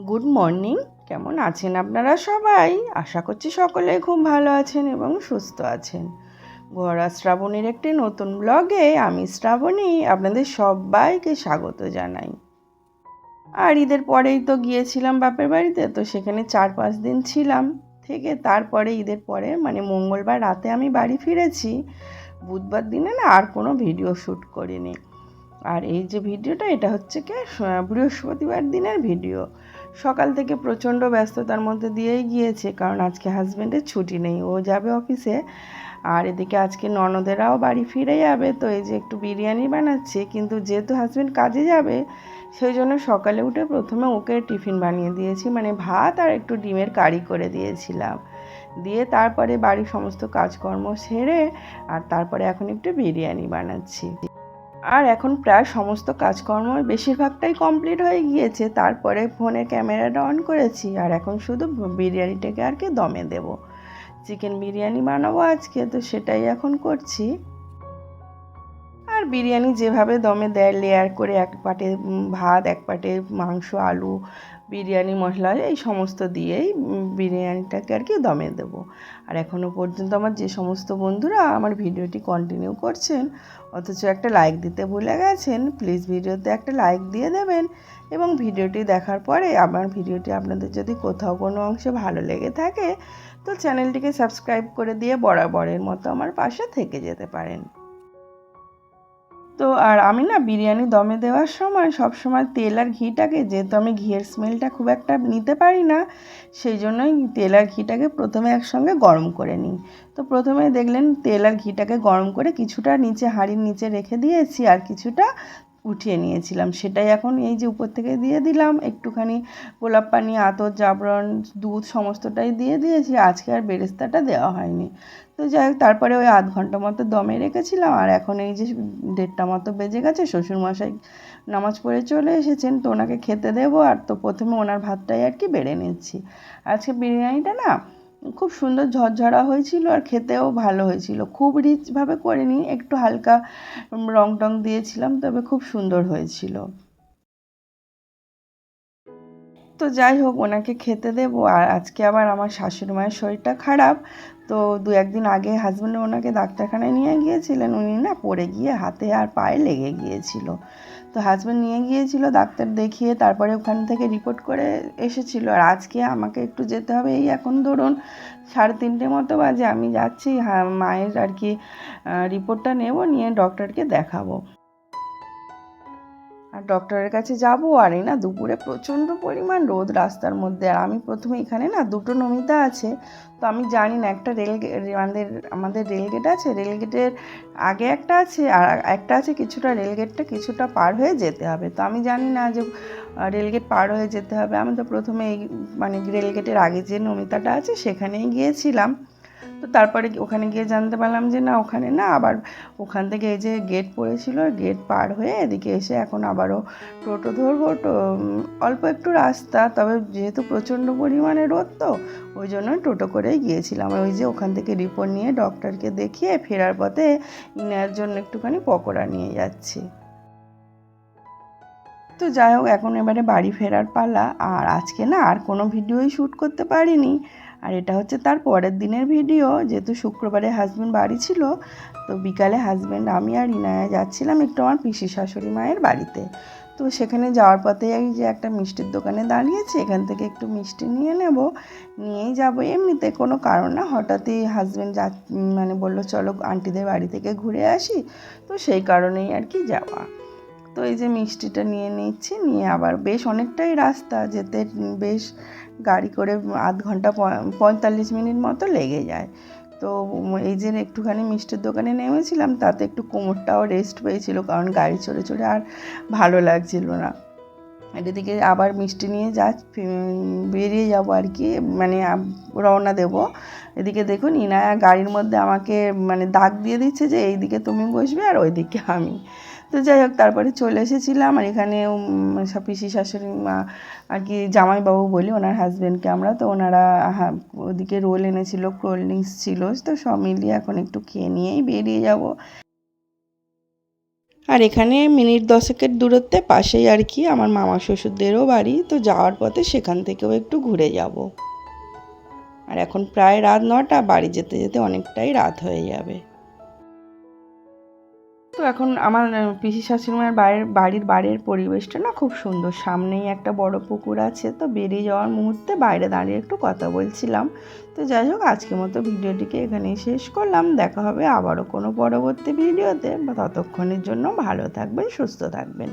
Good morning. কেমন আছেন আপনারা সবাই? আশা করছি সকলেই খুব ভালো আছেন এবং সুস্থ আছেন। ঘরোয়া শ্রাবণীর একটি নতুন ব্লগে আমি শ্রাবণী আপনাদের সবাইকে স্বাগত জানাই। আর ঈদের পরেই তো গিয়েছিলাম বাপের বাড়িতে, তো সেখানে 4-5 দিন ছিলাম। থেকে তারপরে ঈদের পরে মানে মঙ্গলবার রাতে আমি বাড়ি ফিরেছি। বুধবার দিনে না আর কোনো ভিডিও শ্যুট করিনি। আর এই যে ভিডিওটা, এটা হচ্ছে কি বৃহস্পতিবার দিনের ভিডিও। সকাল থেকে প্রচণ্ড ব্যস্ততার মধ্যে দিয়েই গিয়েছে, কারণ আজকে হাজব্যান্ডের ছুটি নেই, ও যাবে অফিসে। আর এদিকে আজকে ননদেরাও বাড়ি ফিরে যাবে, তো এই যে একটু বিরিয়ানি বানাচ্ছি। কিন্তু যেহেতু হাজব্যান্ড কাজে যাবে, সেই জন্য সকালে উঠে প্রথমে ওকে টিফিন বানিয়ে দিয়েছি, মানে ভাত আর একটু ডিমের কারি করে দিয়েছিলাম। দিয়ে তারপরে বাড়ির সমস্ত কাজকর্ম সেরে আর তারপরে এখন একটু বিরিয়ানি বানাচ্ছি। আর এখন প্রায় সমস্ত কাজকর্ম বেশিরভাগটাই কমপ্লিট হয়ে গিয়েছে। তারপরে ফোনে ক্যামেরাটা অন করেছি, আর এখন শুধু বিরিয়ানিটাকে আর কি দমে দেব। চিকেন বিরিয়ানি বানাবো আজকে, তো সেটাই এখন করছি। আর বিরিয়ানি যেভাবে দমে দেয়, লেয়ার করে এক পাটে ভাত, এক পাটে মাংস, আলু, বিরিয়ানি মশলা এই সমস্ত দিয়েই বিরিয়ানিটাকে আর কি দমে দেবো। আর এখনও পর্যন্ত আমার যে সমস্ত বন্ধুরা আমার ভিডিওটি কন্টিনিউ করছেন, অথচ একটা লাইক দিতে ভুলে গেছেন, প্লিজ ভিডিওতে একটা লাইক দিয়ে দেবেন। এবং ভিডিওটি দেখার পরে আমার ভিডিওটি আপনাদের যদি কোথাও কোনো অংশে ভালো লেগে থাকে, তো চ্যানেলটিকে সাবস্ক্রাইব করে দিয়ে বরাবরের মতো আমার পাশে থেকে যেতে পারেন। তো আর আমি না বিরিয়ানি দমে দেওয়ার সময় সবসময় তেল আর ঘিটাকে, যেহেতু আমি ঘিয়ের স্মেলটা খুব একটা নিতে পারি না, সেই জন্যই তেল আর ঘিটাকে প্রথমে একসঙ্গে গরম করে নিই। তো প্রথমে দেখলেন তেল আর ঘিটাকে গরম করে কিছুটা নিচে হাঁড়ির নিচে রেখে দিয়েছি, আর কিছুটা উঠিয়ে নিয়েছিলাম। সেটাই এখন এই যে উপর থেকে দিয়ে দিলাম একটুখানি গোলাপ পানি, আতর, জাফরান, দুধ সমস্তটাই দিয়ে দিয়েছি। আজকে আর বেরেস্তাটা দেওয়া হয়নি। তো যাই হোক, তারপরে ওই আধ ঘন্টা মতো দমে রেখেছিলাম। আর এখন এই যে 1:30 মতো বেজে গেছে, শ্বশুরমশাই নামাজ পড়ে চলে এসেছেন, তো ওনাকে খেতে দেবো। আর তো প্রথমে ওনার ভাতটাই আর কি বেড়ে নিচ্ছি। আজকে বিরিয়ানিটা না খুব সুন্দর ঝরঝরা হয়েছিল, আর খেতেও ভালো হয়েছিল। খুব রিচভাবে করিনি, একটু হালকা রং টং দিয়েছিলাম, তবে খুব সুন্দর হয়েছিল। তো যাই হোক, ওনাকে খেতে দেবো। আর আজকে আবার আমার শাশুড়ি মায়ের শরীরটা খারাপ, তো 2-1 দিন আগে হাজব্যান্ড ওনাকে ডাক্তারখানায় নিয়ে গিয়েছিলেন। উনি না পড়ে গিয়ে হাতে আর পায়ে লেগে গিয়েছিল। তো হাজব্যান্ড নিয়ে গিয়েছিল, ডাক্তার দেখিয়ে তারপরে ওখান থেকে রিপোর্ট করে এসেছিলো। আর আজকে আমাকে একটু যেতে হবে, এই এখন ধরুন 3:30 মতো বাজে। আমি যাচ্ছি মায়ের আর কি রিপোর্টটা নেব, নিয়ে ডক্টরকে দেখাবো। আর ডক্টরের কাছে যাবো। আর এই না দুপুরে প্রচণ্ড পরিমাণ রোদ রাস্তার মধ্যে। আর আমি প্রথমে এখানে না 2টো নমিতা আছে, তো আমি জানি না, একটা আমাদের রেলগেট আছে, রেলগেটের আগে একটা আছে, আর একটা আছে কিছুটা রেলগেটটা কিছুটা পার হয়ে যেতে হবে। তো আমি জানি না যে রেলগেট পার হয়ে যেতে হবে। আমি তো প্রথমে এই মানে রেলগেটের আগে যে নমিতাটা আছে সেখানেই গিয়েছিলাম। তো তারপরে ওখানে গিয়ে জানতে পারলাম যে না, ওখানে না, আবার ওখান থেকে এই যে গেট পড়েছিল, গেট পার হয়ে এদিকে এসে এখন আবারও টোটো ধরবো। অল্প একটু রাস্তা, তবে যেহেতু প্রচণ্ড পরিমাণে রোদ, তো ওই জন্য টোটো করেই গিয়েছিলাম। ওই যে ওখান থেকে রিপোর্ট নিয়ে ডক্টরকে দেখিয়ে ফেরার পথে ইনার জন্য একটুখানি পকোড়া নিয়ে যাচ্ছি। তো যাই হোক, এখন এবারে বাড়ি ফেরার পালা। আর আজকে না আর কোনো ভিডিওই শ্যুট করতে পারিনি। আর এটা হচ্ছে তার পরের দিনের ভিডিও, যেহেতু শুক্রবারে হাজব্যান্ড বাড়ি ছিল। তো বিকালে হাজব্যান্ড, আমি আর ইনায়া যাচ্ছিলাম একটু আমার পিসি শাশুড়ি মায়ের বাড়িতে। তো সেখানে যাওয়ার পথে এই যে একটা মিষ্টির দোকানে দাঁড়িয়েছি, এখান থেকে একটু মিষ্টি নিয়ে নেব, নিয়েই যাব। এমনিতে কোনো কারণ না, হঠাৎই হাজব্যান্ড মানে বললো চলো আন্টিদের বাড়ি থেকে ঘুরে আসি, তো সেই কারণেই আর কি যাওয়া। তো এই যে মিষ্টিটা নিয়ে নিচ্ছি, নিয়ে আবার বেশ অনেকটাই রাস্তা যেতে, বেশ গাড়ি করে আধ ঘন্টা 45 মিনিট মতো লেগে যায়। তো এই যে একটুখানি মিষ্টির দোকানে নেমেছিলাম, তাতে একটু কোমরটাও রেস্ট পেয়েছিল, কারণ গাড়ি চড়ে চড়ে আর ভালো লাগছিল না। এদিকে আবার মিষ্টি নিয়ে বেরিয়ে যাবো আর কি, মানে রওনা দেব। এদিকে দেখুন ইনায়া গাড়ির মধ্যে আমাকে মানে দাগ দিয়ে দিচ্ছে যে এইদিকে তুমি বসবে আর ওইদিকে আমি। তো যাই হোক, তারপরে চলে এসেছিলাম। আর এখানে সব পিসি শাশুড়ি মা আর কি, জামাইবাবু বলি ওনার হাজব্যান্ডকে আমরা, তো ওনারা ওদিকে রোল এনেছিল, কোল্ড ড্রিঙ্কস ছিল, তো সব মিলিয়ে এখন একটু খেয়ে নিয়েই বেরিয়ে যাব। আর এখানে মিনিট 10-এর দূরত্বে পাশেই আর কি আমার মামা শ্বশুরদেরও বাড়ি, তো যাওয়ার পথে সেখান থেকেও একটু ঘুরে যাব। আর এখন প্রায় রাত 9টা, বাড়ি যেতে যেতে অনেকটাই রাত হয়ে যাবে। তো এখন আমার পিসি শাশুড়িমার বাড়ির বাইরের পরিবেশটা না খুব সুন্দর, সামনেই একটা বড় পুকুর আছে। তো বেরিয়ে যাওয়ার মুহূর্তে বাইরে দাঁড়িয়ে একটু কথা বলছিলাম। তো যাই হোক, আজকের মতো ভিডিওটিকে এখানেই শেষ করলাম। দেখা হবে আবারও কোনো পরবর্তী ভিডিওতে। ততক্ষণের জন্য ভালো থাকবেন, সুস্থ থাকবেন।